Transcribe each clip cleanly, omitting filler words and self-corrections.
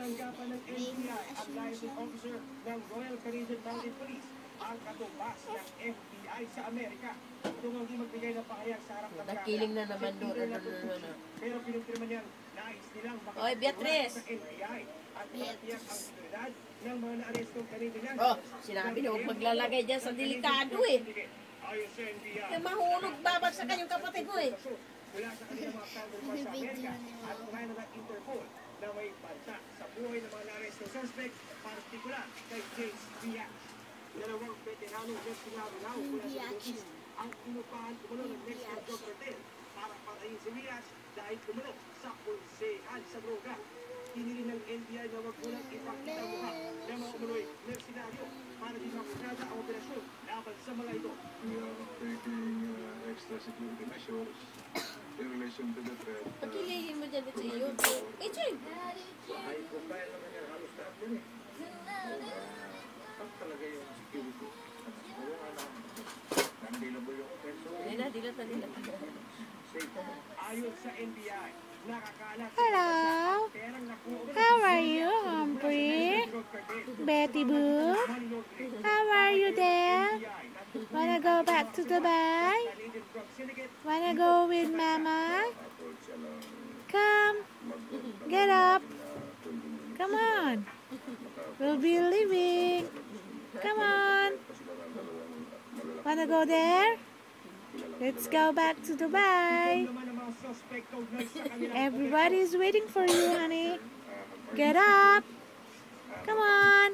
Tanggapan ng NBI ang liaison officer ng Royal Canadian Mounted Police ang katumbas ng FBI sa Amerika. Ito ang di magbigay ng pahayag sa harap ng kamera. Nakiling na naman doon. Pero pinagtirman niyang nais nilang Oy, Beatrice! sa NBI at matiyak ang seguridad ng mga naarestong Canadian. Oh, sinabi na huwag maglalagay dyan sa delikado eh. Ayon sa NBI, Yung mahulog babagsakan yung kapatid ko eh. mula sa kanilang mga counterparts sa Amerika at kumain ng Interpol na may banta sa buhay ng mga naarestong suspect, partikular kay James Diaz. Dalawang veteranong Mexico-Lao mula sa Philippines ang inupahan kumulo ng Mexican drug cartel para patayin si Diaz dahil kumulo sa pulsehan sa droga. Hinili ng NBI na wag mulang ipakita mukha ng mga umuloy mercenaryo para di makusada ang operasyon laban sa mga ito. We are taking extra security measures in relation to the threat. Pagkilihin mo dyan sa iyo. Eh, Ching! High profile naman yan, halos lahat yun eh. Ang talaga yung security. Siguro nga na, non-dealable yung person. Dilat. Safe. Ayon sa NBI, nakakalat Hello. perang nakuha How are you, Humphrey? Betty Boo? How are you there? Wanna go back to Dubai? Wanna go with Mama? Come. Get up. Come on. We'll be leaving. Come on. Wanna go there? Let's go back to Dubai. Everybody's waiting for you, honey. Get up. Come on.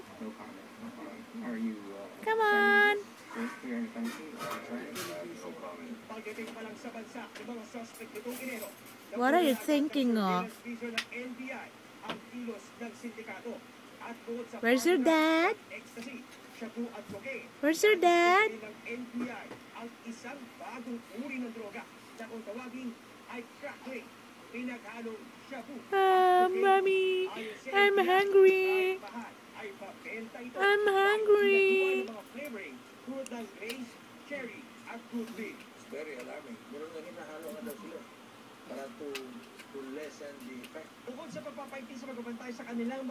Come on. What are you thinking of? Where's your dad? Where's your dad? Ang isang bagong uri ng droga na kung tawagin ay crack cocaine, pinaghalong shabu. Mommy, I'm hungry. I'm hungry. Mga flavoring tulad ng grace, cherry at fruit beer. It's very alarming. Meron na hinahalo nga daw sila para to lessen the effect. Bukod sa pagpapaitin sa magbabantay sa kanilang mga